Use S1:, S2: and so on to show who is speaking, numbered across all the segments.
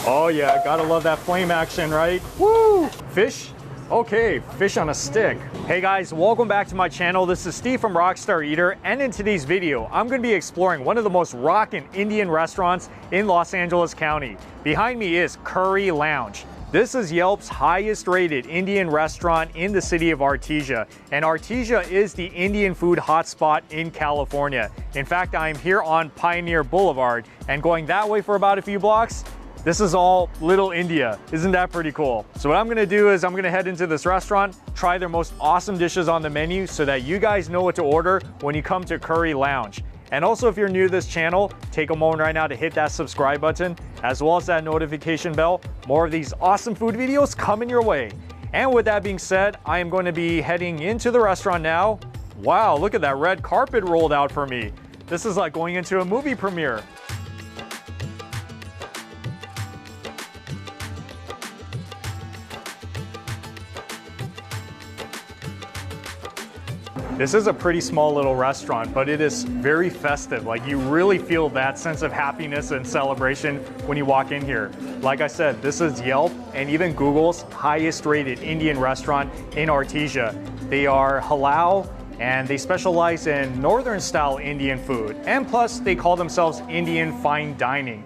S1: Oh yeah, gotta love that flame action, right? Woo! Fish? Okay, fish on a stick. Hey guys, welcome back to my channel. This is Steve from Rockstar Eater, and in today's video, I'm gonna be exploring one of the most rockin' Indian restaurants in Los Angeles County. Behind me is Curry Lounge. This is Yelp's highest rated Indian restaurant in the city of Artesia. And Artesia is the Indian food hotspot in California. In fact, I'm here on Pioneer Boulevard, and going that way for about a few blocks, this is all Little India. Isn't that pretty cool? So what I'm gonna do is I'm gonna head into this restaurant, try their most awesome dishes on the menu so that you guys know what to order when you come to Curry Lounge. And also, if you're new to this channel, take a moment right now to hit that subscribe button, as well as that notification bell. More of these awesome food videos coming your way. And with that being said, I am going to be heading into the restaurant now. Wow, look at that red carpet rolled out for me. This is like going into a movie premiere. This is a pretty small little restaurant, but it is very festive. Like, you really feel that sense of happiness and celebration when you walk in here. Like I said, this is Yelp and even Google's highest rated Indian restaurant in Artesia. They are halal and they specialize in northern style Indian food. And plus, they call themselves Indian fine dining.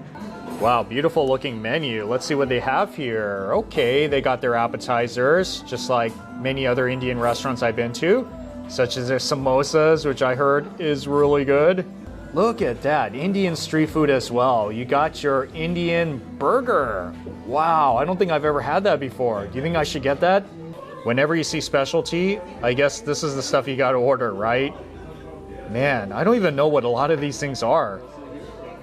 S1: Wow, beautiful looking menu. Let's see what they have here. Okay, they got their appetizers, just like many other Indian restaurants I've been to, such as their samosas, which I heard is really good. Look at that, Indian street food as well. You got your Indian burger. Wow, I don't think I've ever had that before. Do you think I should get that? Whenever you see specialty, I guess this is the stuff you gotta order, right? Man, I don't even know what a lot of these things are.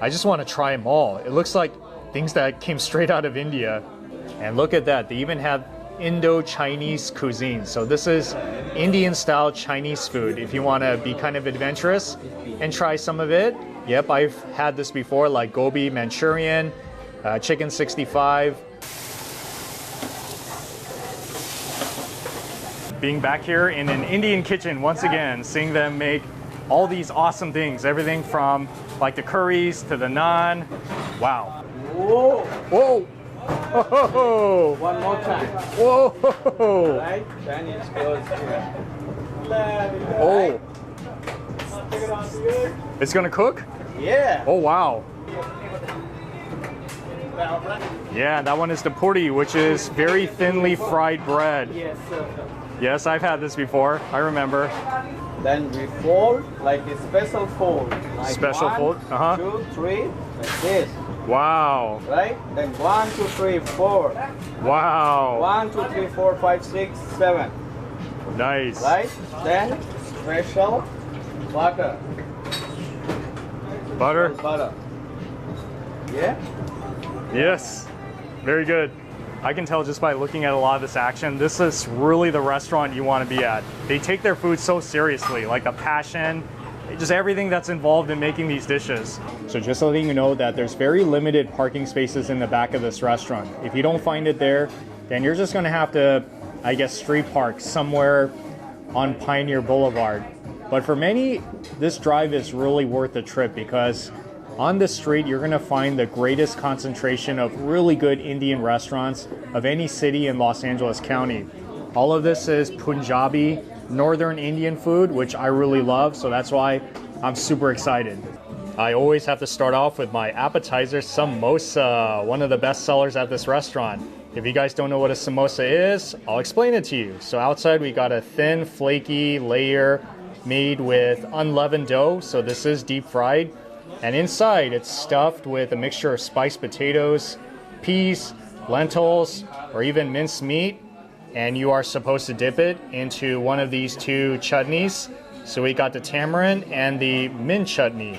S1: I just wanna try them all. It looks like things that came straight out of India. And look at that, they even have Indo-Chinese cuisine. So this is Indian style Chinese food if you want to be kind of adventurous and try some of it. Yep, I've had this before, like gobi Manchurian, chicken 65. Being back here in an Indian kitchen once again, seeing them make all these awesome things, everything from like the curries to the naan. Wow.
S2: Whoa!
S1: Whoa! Oh,
S2: One more time.
S1: whoa!
S2: Right? Then it's close here.
S1: Oh, it's gonna cook?
S2: Yeah.
S1: Oh wow! Yeah, that one is the puri, which is very thinly fried bread.
S2: Yes, sir.
S1: Yes, I've had this before. I remember.
S2: Then we fold like a special fold. Like
S1: Special
S2: one,
S1: fold? Uh-huh.
S2: 2, 3, like this.
S1: Wow!
S2: Right? Then 1, 2, 3, 4.
S1: Wow!
S2: 1, 2, 3, 4, 5, 6, 7.
S1: Nice.
S2: Right? Then special butter.
S1: Butter?
S2: Butter. Yeah?
S1: Yes. Very good. I can tell just by looking at a lot of this action, this is really the restaurant you want to be at. They take their food so seriously, like the passion, just everything that's involved in making these dishes. So just letting you know that there's very limited parking spaces in the back of this restaurant. If you don't find it there, then you're just gonna have to, I guess, street park somewhere on Pioneer Boulevard. But for many, this drive is really worth the trip because on this street, you're gonna find the greatest concentration of really good Indian restaurants of any city in Los Angeles County. All of this is Punjabi, Northern Indian food, which I really love, so that's why I'm super excited. I always have to start off with my appetizer samosa, one of the best sellers at this restaurant. If you guys don't know what a samosa is, I'll explain it to you. So outside we got a thin, flaky layer made with unleavened dough, so this is deep fried. And inside it's stuffed with a mixture of spiced potatoes, peas, lentils, or even minced meat. And you are supposed to dip it into one of these two chutneys. So we got the tamarind and the mint chutney.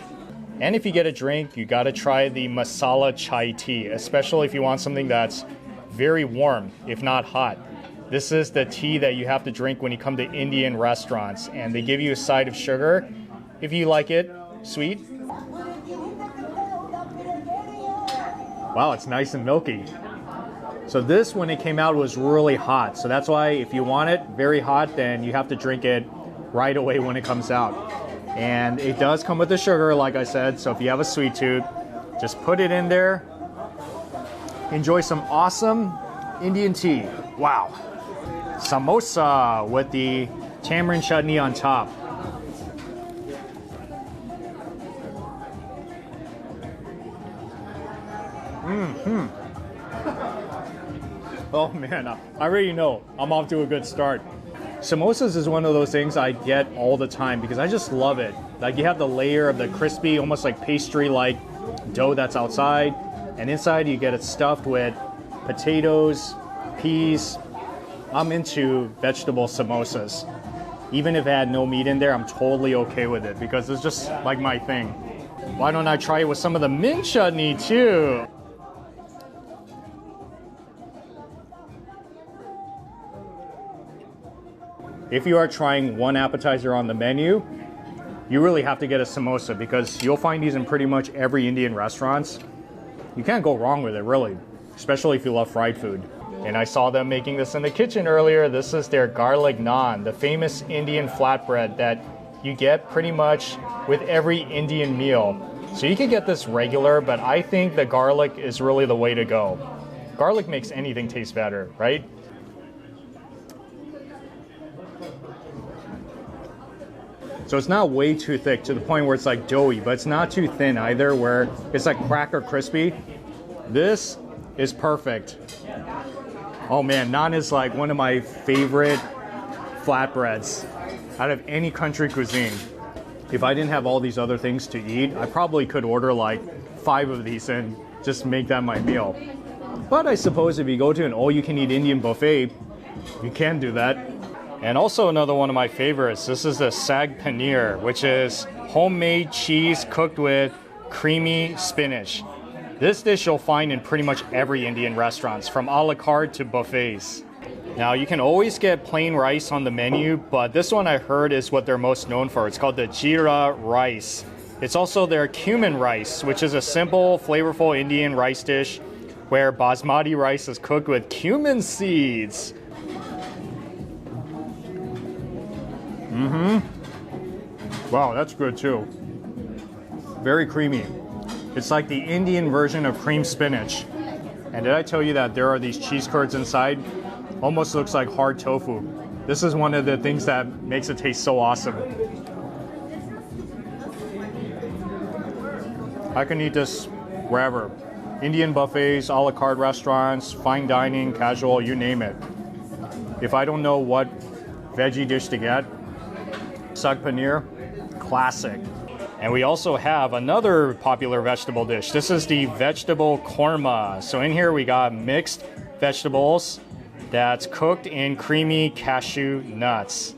S1: And if you get a drink, you gotta try the masala chai tea, especially if you want something that's very warm, if not hot. This is the tea that you have to drink when you come to Indian restaurants, and they give you a side of sugar if you like it sweet. Wow, it's nice and milky. So this, when it came out, was really hot. So that's why if you want it very hot, then you have to drink it right away when it comes out. And it does come with the sugar, like I said. So if you have a sweet tooth, just put it in there. enjoy some awesome Indian tea. Wow. Samosa with the tamarind chutney on top. Oh man, I already know I'm off to a good start. Samosas is one of those things I get all the time because I just love it. Like you have the layer of the crispy, almost like pastry-like dough that's outside, and inside you get it stuffed with potatoes, peas. I'm into vegetable samosas. Even if it had no meat in there, I'm totally okay with it because it's just like my thing. Why don't I try it with some of the mint chutney too? If you are trying one appetizer on the menu, you really have to get a samosa because you'll find these in pretty much every Indian restaurants. You can't go wrong with it, really, especially if you love fried food. And I saw them making this in the kitchen earlier. This is their garlic naan, the famous Indian flatbread that you get pretty much with every Indian meal. So you can get this regular, but I think the garlic is really the way to go. Garlic makes anything taste better, right? So it's not way too thick to the point where it's like doughy, but it's not too thin either where it's like cracker crispy. This is perfect. Oh man, naan is like one of my favorite flatbreads out of any country cuisine. If I didn't have all these other things to eat, I probably could order like 5 of these and just make that my meal. But I suppose if you go to an all-you-can-eat Indian buffet, you can do that. And also another one of my favorites, this is the sag paneer, which is homemade cheese cooked with creamy spinach. This dish you'll find in pretty much every Indian restaurants, from a la carte to buffets. Now you can always get plain rice on the menu, but this one I heard is what they're most known for. It's called the jeera rice. It's also their cumin rice, which is a simple, flavorful Indian rice dish where basmati rice is cooked with cumin seeds. Wow, that's good too. Very creamy. It's like the Indian version of cream spinach. And did I tell you that there are these cheese curds inside? Almost looks like hard tofu. This is one of the things that makes it taste so awesome. I can eat this wherever. Indian buffets, a la carte restaurants, fine dining, casual, you name it. If I don't know what veggie dish to get, sag paneer, classic. And we also have another popular vegetable dish. This is the vegetable korma. So in here we got mixed vegetables that's cooked in creamy cashew nuts.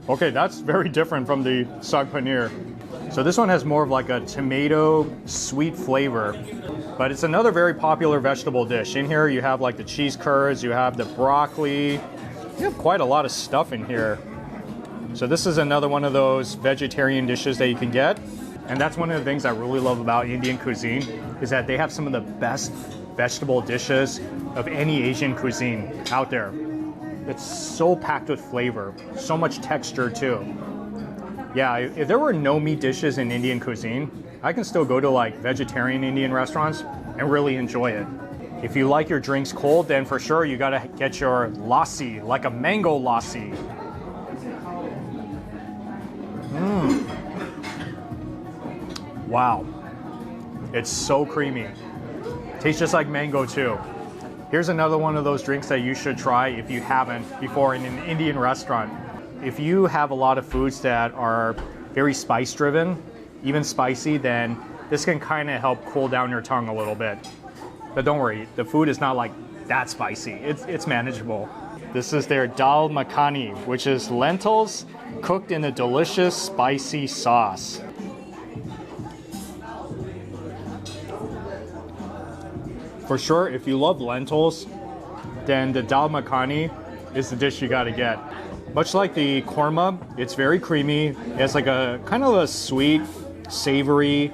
S1: Okay, that's very different from the sag paneer. So this one has more of like a tomato sweet flavor, but it's another very popular vegetable dish. In here you have like the cheese curds, you have the broccoli, you have quite a lot of stuff in here. So this is another one of those vegetarian dishes that you can get. And that's one of the things I really love about Indian cuisine is that they have some of the best vegetable dishes of any Asian cuisine out there. It's so packed with flavor, so much texture too. Yeah, if there were no meat dishes in Indian cuisine, I can still go to like vegetarian Indian restaurants and really enjoy it. If you like your drinks cold, then for sure you gotta get your lassi, like a mango lassi. Wow, it's so creamy. Tastes just like mango too. Here's another one of those drinks that you should try if you haven't before in an Indian restaurant. If you have a lot of foods that are very spice driven, even spicy, then this can kind of help cool down your tongue a little bit. But don't worry, the food is not like that spicy. It's manageable. This is their daal makhani, which is lentils cooked in a delicious spicy sauce. For sure, if you love lentils, then the daal makhani is the dish you gotta get. Much like the korma, it's very creamy. It has like a kind of a sweet, savory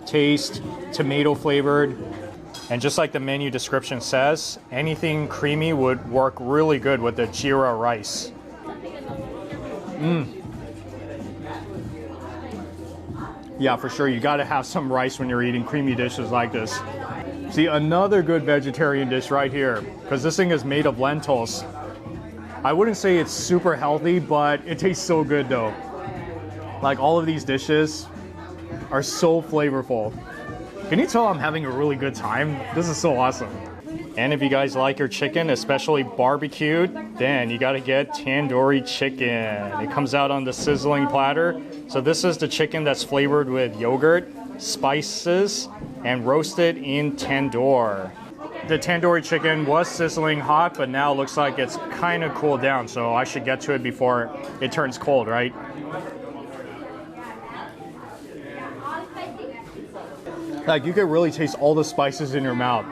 S1: taste, tomato flavored. And just like the menu description says, anything creamy would work really good with the jeera rice. Yeah, for sure. You got to have some rice when you're eating creamy dishes like this. See, another good vegetarian dish right here, because this thing is made of lentils. I wouldn't say it's super healthy, but it tastes so good though. Like all of these dishes are so flavorful. Can you tell I'm having a really good time? This is so awesome. And if you guys like your chicken, especially barbecued, then you gotta get tandoori chicken. It comes out on the sizzling platter. So this is the chicken that's flavored with yogurt, spices, and roasted in tandoor. The tandoori chicken was sizzling hot, but now it looks like it's kind of cooled down. So I should get to it before it turns cold, right? Like you can really taste all the spices in your mouth.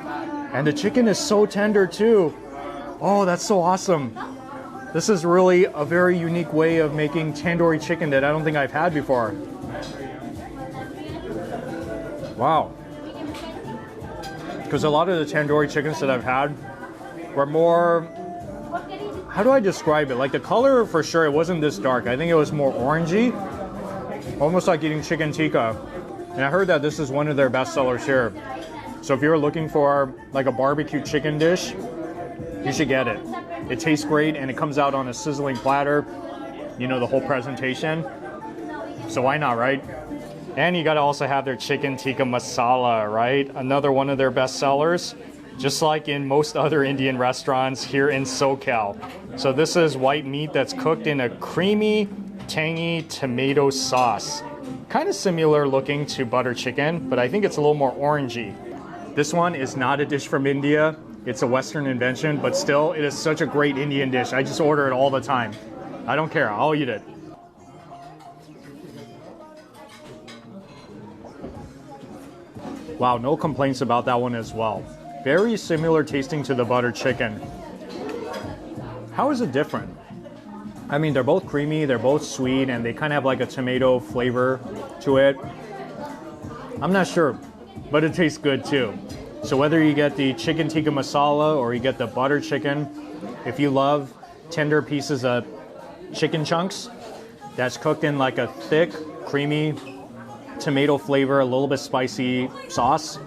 S1: And the chicken is so tender too. Oh, that's so awesome. This is really a very unique way of making tandoori chicken that I don't think I've had before. Wow. Because a lot of the tandoori chickens that I've had were more, how do I describe it? Like the color for sure, it wasn't this dark. I think it was more orangey, almost like eating chicken tikka. And I heard that this is one of their best sellers here. So if you're looking for like a barbecue chicken dish, you should get it. It tastes great and it comes out on a sizzling platter. You know, the whole presentation. So why not, right? And you gotta also have their chicken tikka masala, right? Another one of their best sellers, just like in most other Indian restaurants here in SoCal. So this is white meat that's cooked in a creamy, tangy tomato sauce. Kind of similar looking to butter chicken, but I think it's a little more orangey. This one is not a dish from India. It's a Western invention, but still, it is such a great Indian dish. I just order it all the time. I don't care, I'll eat it. Wow, no complaints about that one as well. Very similar tasting to the butter chicken. How is it different? I mean, they're both creamy, they're both sweet, and they kind of have like a tomato flavor to it. I'm not sure, but it tastes good too. So whether you get the chicken tikka masala or you get the butter chicken, if you love tender pieces of chicken chunks that's cooked in like a thick, creamy tomato flavor, a little bit spicy sauce,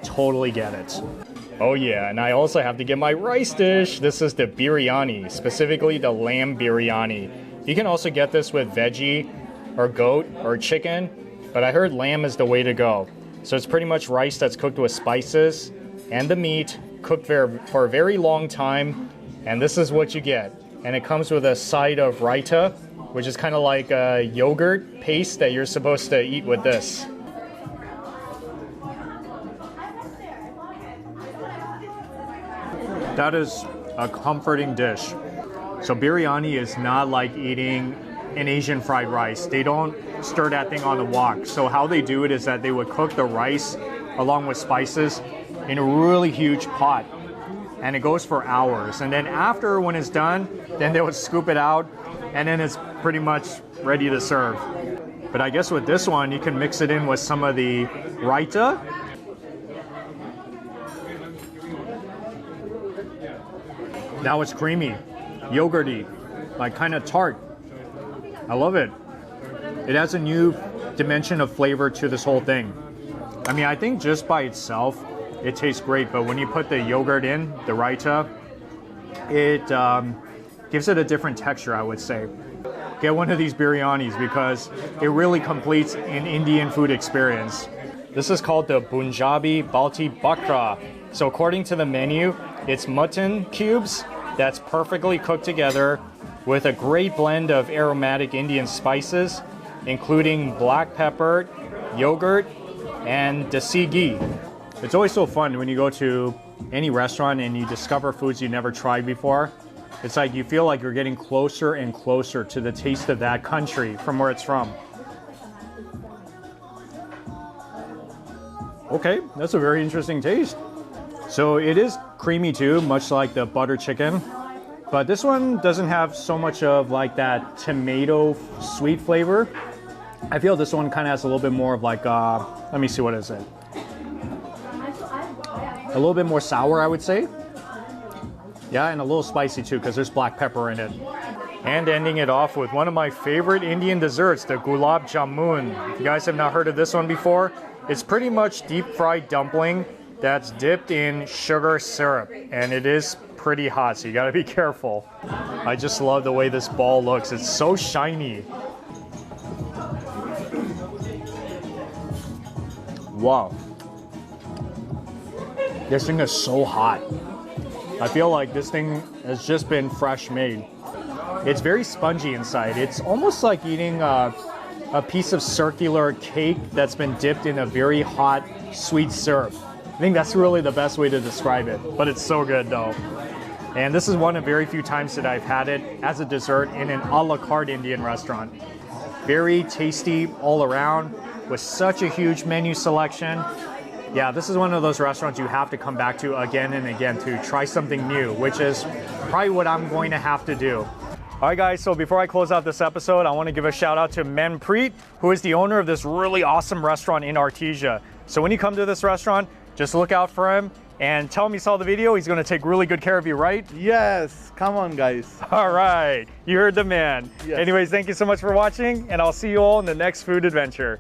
S1: totally get it. Oh yeah, and I also have to get my rice dish. This is the biryani, specifically the lamb biryani. You can also get this with veggie or goat or chicken, but I heard lamb is the way to go. So it's pretty much rice that's cooked with spices and the meat cooked for a very long time, and this is what you get. And it comes with a side of raita, which is kind of like a yogurt paste that you're supposed to eat with this. That is a comforting dish. So biryani is not like eating an Asian fried rice. They don't stir that thing on the wok. So how they do it is that they would cook the rice along with spices in a really huge pot. And it goes for hours. And then after, when it's done, then they would scoop it out and then it's pretty much ready to serve. But I guess with this one, you can mix it in with some of the raita. Now it's creamy, yogurty, like kind of tart. I love it. It adds a new dimension of flavor to this whole thing. I mean, I think just by itself, it tastes great, but when you put the yogurt in, the raita, it gives it a different texture, I would say. Get one of these biryanis because it really completes an Indian food experience. This is called the Punjabi Balti Bakra. So according to the menu, it's mutton cubes that's perfectly cooked together with a great blend of aromatic Indian spices, including black pepper, yogurt, and desi ghee. It's always so fun when you go to any restaurant and you discover foods you never tried before. It's like you feel like you're getting closer and closer to the taste of that country from where it's from. Okay, that's a very interesting taste. So it is creamy too, much like the butter chicken. But this one doesn't have so much of like that tomato sweet flavor. I feel this one kind of has a little bit more of like, let me see, what is it? A little bit more sour, I would say. Yeah, and a little spicy too, because there's black pepper in it. And ending it off with one of my favorite Indian desserts, the gulab jamun. If you guys have not heard of this one before, it's pretty much deep fried dumpling that's dipped in sugar syrup, and it is pretty hot, so you gotta be careful. I just love the way this ball looks. It's so shiny. Wow. This thing is so hot. I feel like this thing has just been fresh made. It's very spongy inside. It's almost like eating a piece of circular cake that's been dipped in a very hot sweet syrup. I think that's really the best way to describe it, but it's so good though. And this is one of very few times that I've had it as a dessert in an a la carte Indian restaurant. Very tasty all around with such a huge menu selection. Yeah, this is one of those restaurants you have to come back to again and again to try something new, which is probably what I'm going to have to do. All right, guys, so before I close out this episode, I want to give a shout out to Manpreet, who is the owner of this really awesome restaurant in Artesia. So when you come to this restaurant, just look out for him and tell him you saw the video. He's going to take really good care of you, right?
S3: Yes, come on, guys.
S1: All right, you heard the man.
S3: Yes.
S1: Anyways, thank you so much for watching, and I'll see you all in the next food adventure.